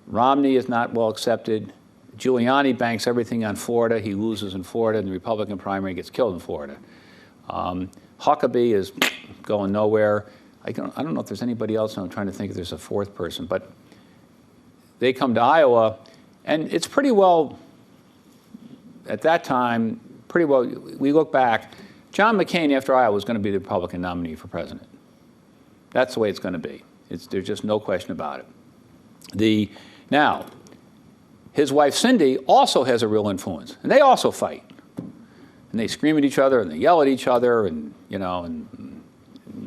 C: Romney is not well accepted. Giuliani banks everything on Florida. He loses in Florida in the Republican primary, gets killed in Florida. Huckabee is going nowhere. I don't know if there's anybody else. I'm trying to think if there's a fourth person. But they come to Iowa, and it's pretty well, at that time, pretty well, we look back, John McCain after Iowa was going to be the Republican nominee for president. That's the way it's going to be. There's just no question about it. Now, his wife Cindy also has a real influence, and they also fight. And they scream at each other, and they yell at each other, and and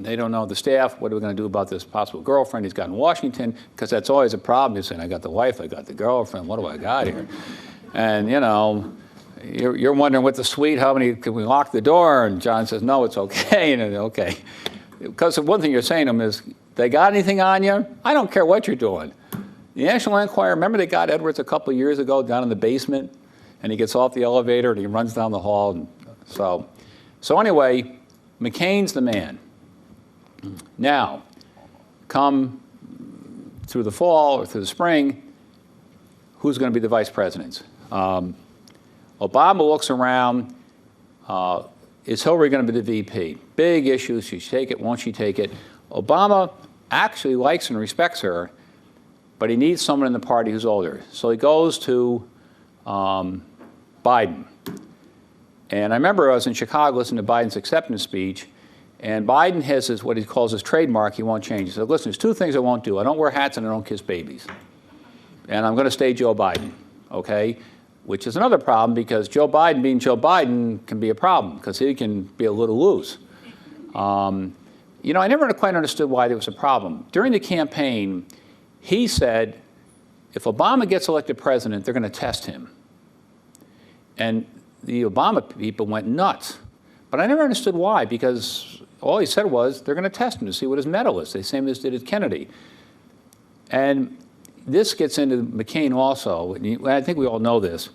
C: they don't know the staff. What are we going to do about this possible girlfriend he's got in Washington? Because that's always a problem. You're saying, I got the wife, I got the girlfriend. What do I got here? And you're wondering with the suite, how many can we lock the door? And John says, no, it's okay. And okay, because one thing you're saying to him is, they got anything on you? I don't care what you're doing. The National Enquirer, remember they got Edwards a couple of years ago down in the basement, and he gets off the elevator and he runs down the hall. And so anyway, McCain's the man. Now, come through the fall or through the spring, who's going to be the vice presidents? Obama looks around. Is Hillary going to be the VP? Big issues. Should she take it? Won't she take it? Obama actually likes and respects her, but he needs someone in the party who's older. So he goes to Biden. And I remember I was in Chicago listening to Biden's acceptance speech, and Biden has what he calls his trademark he won't change. He said, listen, there's two things I won't do. I don't wear hats and I don't kiss babies. And I'm going to stay Joe Biden, okay? Which is another problem because Joe Biden being Joe Biden can be a problem because he can be a little loose. I never quite understood why there was a problem. During the campaign, he said, if Obama gets elected president, they're going to test him. And the Obama people went nuts. But I never understood why, because all he said was, they're going to test him to see what his mettle is, the same as did at Kennedy. And this gets into McCain also, and I think we all know this.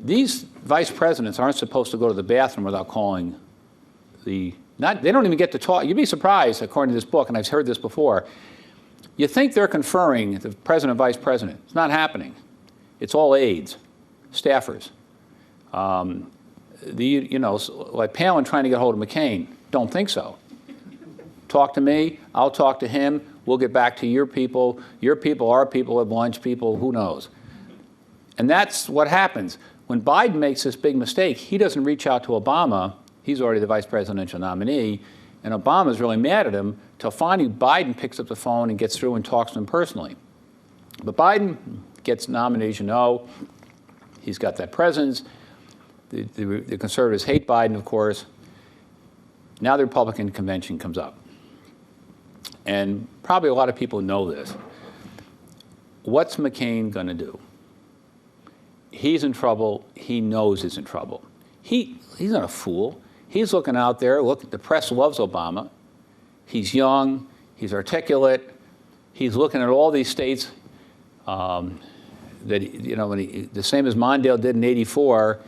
C: These vice presidents aren't supposed to go to the bathroom without calling they don't even get to talk. You'd be surprised, according to this book, and I've heard this before. You think they're conferring the president and vice president. It's not happening. It's all aides, staffers. Like Palin trying to get hold of McCain. Don't think so. Talk to me. I'll talk to him. We'll get back to your people, our people, at lunch people, who knows. And that's what happens. When Biden makes this big mistake, he doesn't reach out to Obama. He's already the vice presidential nominee. And Obama's really mad at him till finally Biden picks up the phone and gets through and talks to him personally. But Biden gets nominated, as you know. He's got that presence. The conservatives hate Biden, of course. Now the Republican convention comes up. And probably a lot of people know this. What's McCain going to do? He's in trouble. He knows he's in trouble. He's not a fool. He's looking out there. Look, the press loves Obama. He's young. He's articulate. He's looking at all these states that, the same as Mondale did in '84,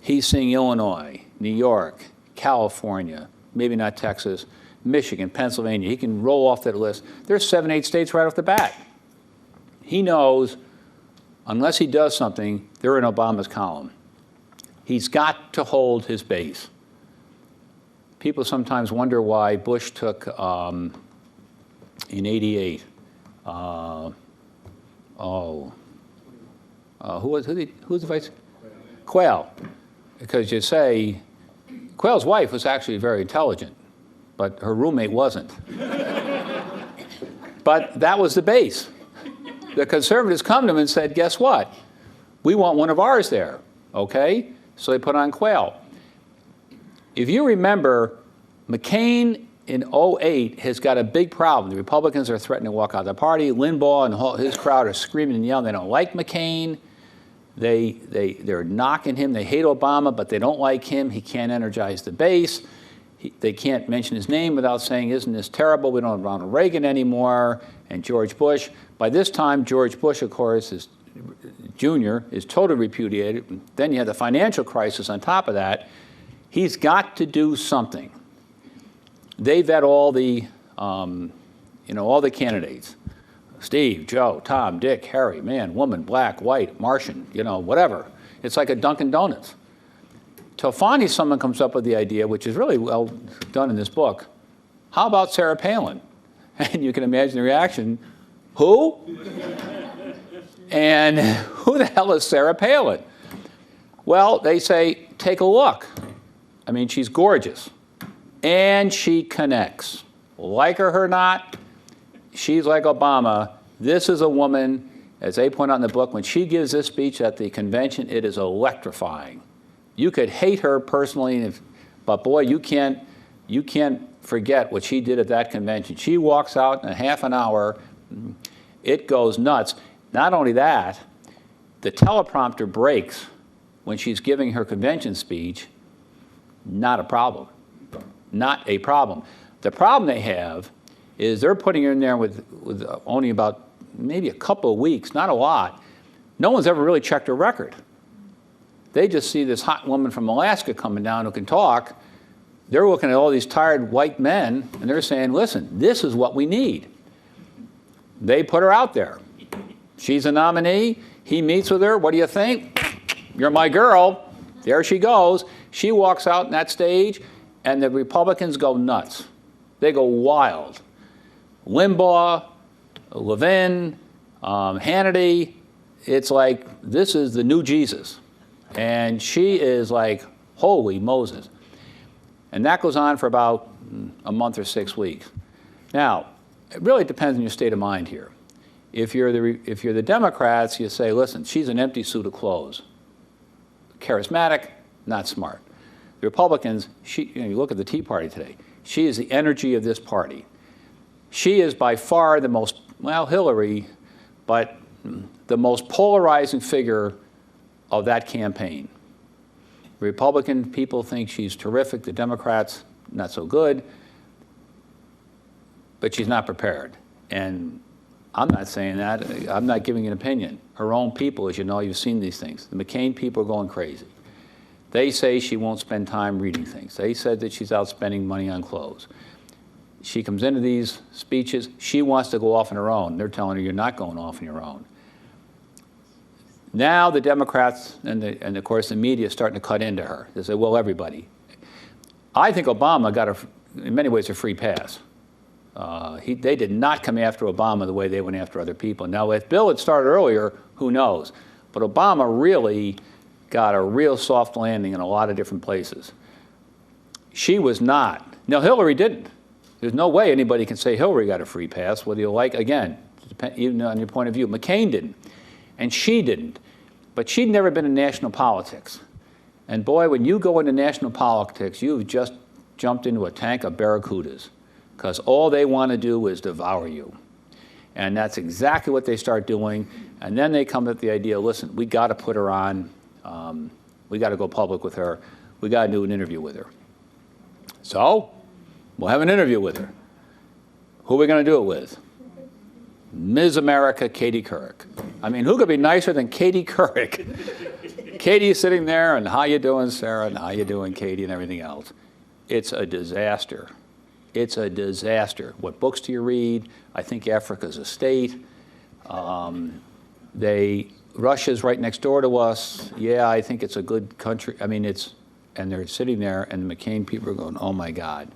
C: he's seeing Illinois, New York, California, maybe not Texas, Michigan, Pennsylvania. He can roll off that list. There's 7, 8 states right off the bat. He knows, unless he does something, they're in Obama's column. He's got to hold his base. People sometimes wonder why Bush took, in '88, who was the vice? Quayle. Because you say, Quayle's wife was actually very intelligent. but her roommate wasn't. But that was the base. The conservatives come to him and said, guess what? We want one of ours there, okay? So they put on Quayle. If you remember, McCain in 2008 has got a big problem. The Republicans are threatening to walk out of the party. Limbaugh and his crowd are screaming and yelling. They don't like McCain. They're knocking him. They hate Obama, but they don't like him. He can't energize the base. They can't mention his name without saying, isn't this terrible? We don't have Ronald Reagan anymore, and George Bush. By this time, George Bush, of course, is Jr., is totally repudiated. Then you have the financial crisis on top of that. He's got to do something. They vet all the, all the candidates. Steve, Joe, Tom, Dick, Harry, man, woman, black, white, Martian, whatever. It's like a Dunkin' Donuts. Till finally someone comes up with the idea, which is really well done in this book, how about Sarah Palin? And you can imagine the reaction, who? And who the hell is Sarah Palin? Well, they say, take a look. I mean, she's gorgeous. And she connects. Like her or not, she's like Obama. This is a woman, as they point out in the book, when she gives this speech at the convention, it is electrifying. You could hate her personally, but boy, you can't forget what she did at that convention. She walks out in a half an hour. It goes nuts. Not only that, the teleprompter breaks when she's giving her convention speech. Not a problem. Not a problem. The problem they have is they're putting her in there with only about maybe a couple of weeks, not a lot. No one's ever really checked her record. They just see this hot woman from Alaska coming down who can talk. They're looking at all these tired white men, and they're saying, listen, this is what we need. They put her out there. She's a nominee. He meets with her. What do you think? You're my girl. There she goes. She walks out on that stage, and the Republicans go nuts. They go wild. Limbaugh, Levin, Hannity, it's like this is the new Jesus. And she is like, holy Moses. And that goes on for about a month or 6 weeks. Now, it really depends on your state of mind here. If you're the Democrats, you say, listen, she's an empty suit of clothes. Charismatic, not smart. The Republicans, you look at the Tea Party today, she is the energy of this party. She is by far the most, well, Hillary, but the most polarizing figure of that campaign. Republican people think she's terrific. The Democrats, not so good. But she's not prepared. And I'm not saying that. I'm not giving an opinion. Her own people, as you know, you've seen these things. The McCain people are going crazy. They say she won't spend time reading things. They said that she's out spending money on clothes. She comes into these speeches. She wants to go off on her own. They're telling her, you're not going off on your own. Now the Democrats and of course the media are starting to cut into her. They say, well, everybody. I think Obama got, in many ways, a free pass. They did not come after Obama the way they went after other people. Now, if Bill had started earlier, who knows? But Obama really got a real soft landing in a lot of different places. She was not. Now, Hillary didn't. There's no way anybody can say Hillary got a free pass, whether you like, again, even on your point of view. McCain didn't. And she didn't. But she'd never been in national politics. And boy, when you go into national politics, you've just jumped into a tank of barracudas, because all they want to do is devour you. And that's exactly what they start doing. And then they come up with the idea, listen, we got to put her on. We got to go public with her. We got to do an interview with her. So we'll have an interview with her. Who are we going to do it with? Ms. America, Katie Couric. I mean, who could be nicer than Katie Couric? Katie's sitting there, and how you doing, Sarah, and how you doing, Katie, and everything else. It's a disaster. It's a disaster. What books do you read? I think Africa's a state. Russia's right next door to us. Yeah, I think it's a good country. I mean, and they're sitting there, and the McCain people are going, oh my God.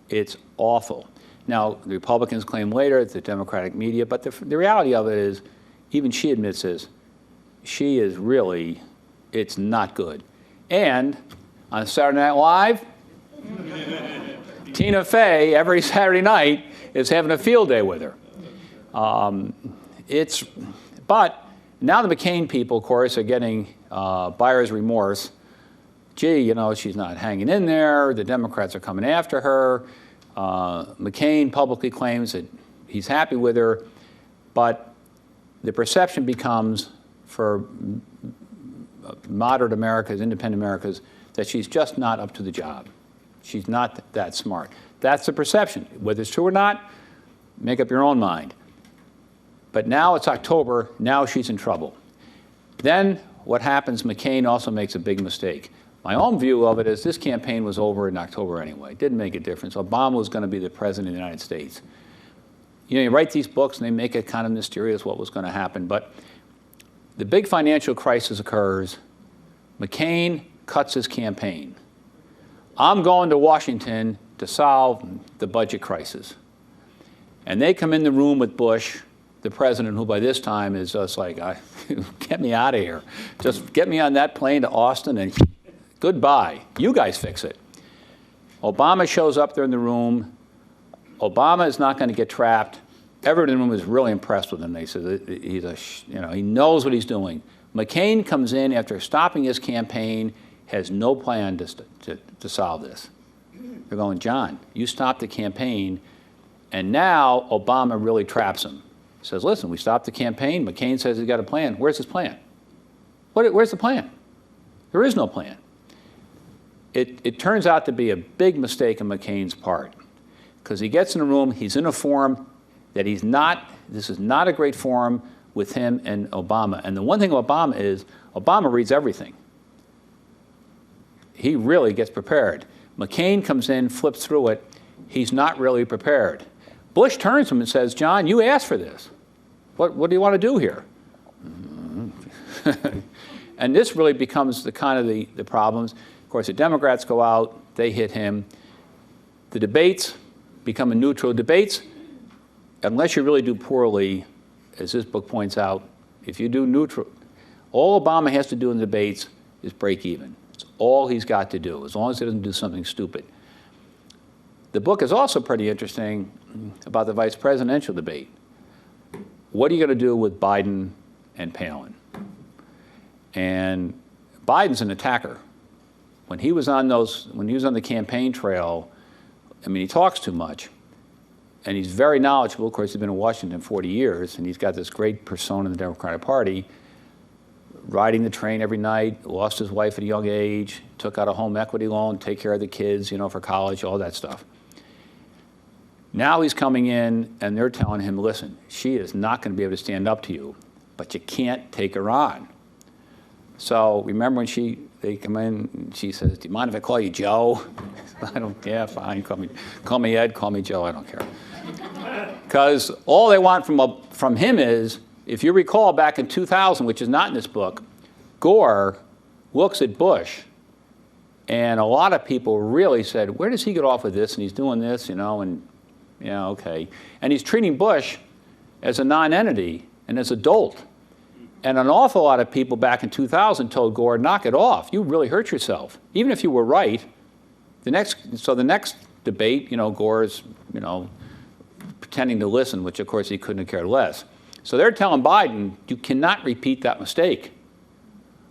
C: It's awful. Now, the Republicans claim later, it's the Democratic media, but the reality of it is, even she admits this, she is really, it's not good. And on Saturday Night Live, Tina Fey, every Saturday night, is having a field day with her. But now the McCain people, of course, are getting buyer's remorse. Gee, you know, she's not hanging in there. The Democrats are coming after her. McCain publicly claims that he's happy with her. But the perception becomes, for moderate Americas, independent Americas, that she's just not up to the job. She's not that smart. That's the perception. Whether it's true or not, make up your own mind. But now it's October. Now she's in trouble. Then what happens, McCain also makes a big mistake. My own view of it is this campaign was over in October anyway. It didn't make a difference. Obama was going to be the president of the United States. You know, you write these books and they make it kind of mysterious what was going to happen. But the big financial crisis occurs. McCain cuts his campaign. I'm going to Washington to solve the budget crisis. And they come in the room with Bush, the president, who by this time is just like, get me out of here. Just get me on that plane to Austin and goodbye. You guys fix it. Obama shows up there in the room. Obama is not going to get trapped. Everyone in the room is really impressed with him. They said he knows what he's doing. McCain comes in after stopping his campaign, has no plan to solve this. They're going, John, you stopped the campaign, and now Obama really traps him. He says, listen, we stopped the campaign. McCain says he's got a plan. Where's his plan? Where's the plan? There is no plan. It turns out to be a big mistake on McCain's part, because he gets in a room, he's in a forum that this is not a great forum with him and Obama. And the one thing about Obama is, Obama reads everything. He really gets prepared. McCain comes in, flips through it. He's not really prepared. Bush turns to him and says, John, you asked for this. What do you want to do here? And this really becomes the kind of the problems. Of course, the Democrats go out, they hit him. The debates become a neutral. Debates, unless you really do poorly, as this book points out, if you do neutral, all Obama has to do in the debates is break even. It's all he's got to do, as long as he doesn't do something stupid. The book is also pretty interesting about the vice presidential debate. What are you going to do with Biden and Palin? And Biden's an attacker. When he was on the campaign trail, I mean, he talks too much. And he's very knowledgeable. Of course, he's been in Washington 40 years, and he's got this great persona in the Democratic Party, riding the train every night, lost his wife at a young age, took out a home equity loan, take care of the kids, for college, all that stuff. Now he's coming in, and they're telling him, listen, she is not going to be able to stand up to you, but you can't take her on. So remember when they come in, and she says, do you mind if I call you Joe? Yeah, fine, call me Ed, call me Joe, I don't care. Because all they want from him is, if you recall back in 2000, which is not in this book, Gore looks at Bush, and a lot of people really said, where does he get off with this? And he's doing this, okay. And he's treating Bush as a non-entity and as a dolt. And an awful lot of people back in 2000 told Gore, knock it off. You really hurt yourself. Even if you were right, the next debate, Gore's, pretending to listen, which of course he couldn't have cared less. So they're telling Biden, you cannot repeat that mistake.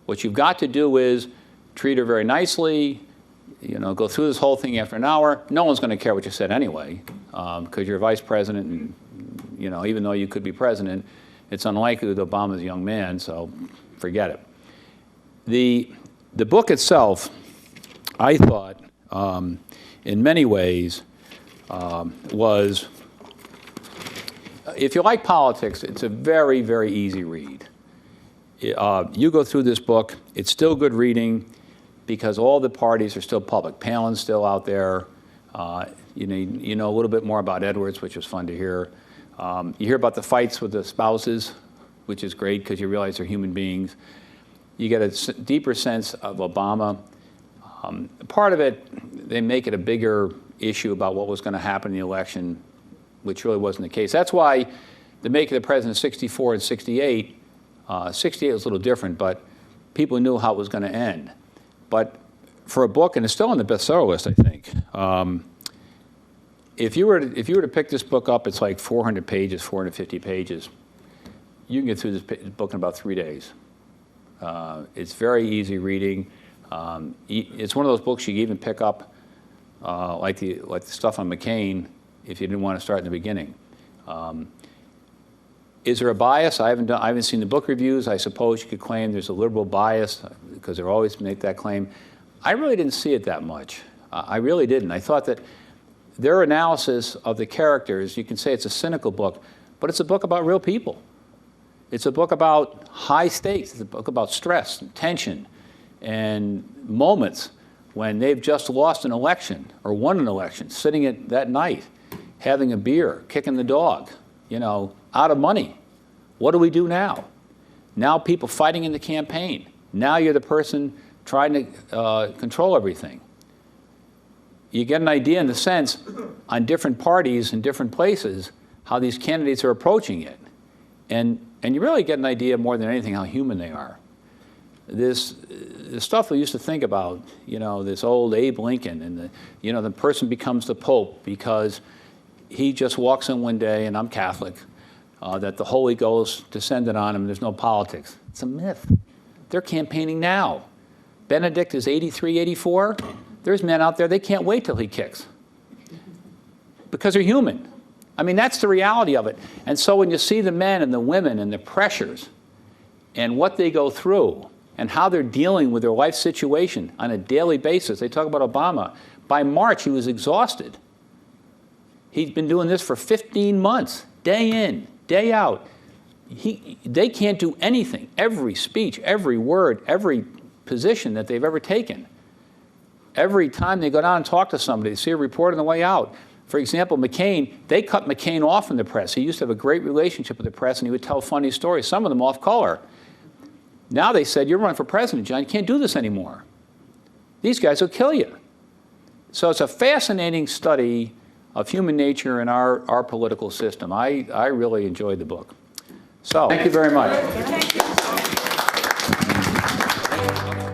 C: What you've got to do is treat her very nicely, go through this whole thing after an hour. No one's going to care what you said anyway, because you're vice president, and even though you could be president, it's unlikely that Obama's a young man, so forget it. The book itself, I thought, in many ways, was, if you like politics, it's a very, very easy read. You go through this book, it's still good reading because all the parties are still public. Palin's still out there. You know a little bit more about Edwards, which was fun to hear. You hear about the fights with the spouses, which is great because you realize they're human beings. You get a deeper sense of Obama. Part of it, they make it a bigger issue about what was going to happen in the election, which really wasn't the case. That's why the making of the president 64 and 68, 68 was a little different, but people knew how it was going to end. But for a book, and it's still on the bestseller list, I think, if you were to pick this book up, it's like 400 pages, 450 pages. You can get through this book in about 3 days. It's very easy reading. It's one of those books you can even pick up, like the stuff on McCain, if you didn't want to start in the beginning. Is there a bias? I haven't seen the book reviews. I suppose you could claim there's a liberal bias because they always make that claim. I really didn't see it that much. I really didn't. I thought that their analysis of the characters, you can say it's a cynical book, but it's a book about real people. It's a book about high stakes. It's a book about stress and tension and moments when they've just lost an election or won an election, sitting at that night, having a beer, kicking the dog, out of money. What do we do now? Now people fighting in the campaign. Now you're the person trying to control everything. You get an idea in the sense on different parties in different places how these candidates are approaching it. And you really get an idea more than anything how human they are. This stuff we used to think about, this old Abe Lincoln and the person becomes the Pope because he just walks in one day, and I'm Catholic, that the Holy Ghost descended on him and there's no politics. It's a myth. They're campaigning now. Benedict is 83, 84. There's men out there, they can't wait till he kicks because they're human. I mean, that's the reality of it. And so when you see the men and the women and the pressures and what they go through and how they're dealing with their life situation on a daily basis, they talk about Obama. By March, he was exhausted. He's been doing this for 15 months, day in, day out. They can't do anything. Every speech, every word, every position that they've ever taken. Every time they go down and talk to somebody, they see a report on the way out. For example, McCain, they cut McCain off from the press. He used to have a great relationship with the press, and he would tell funny stories, some of them off color. Now they said, you're running for president, John. You can't do this anymore. These guys will kill you. So it's a fascinating study of human nature in our political system. I really enjoyed the book. So, thank you very much.
D: Thank you.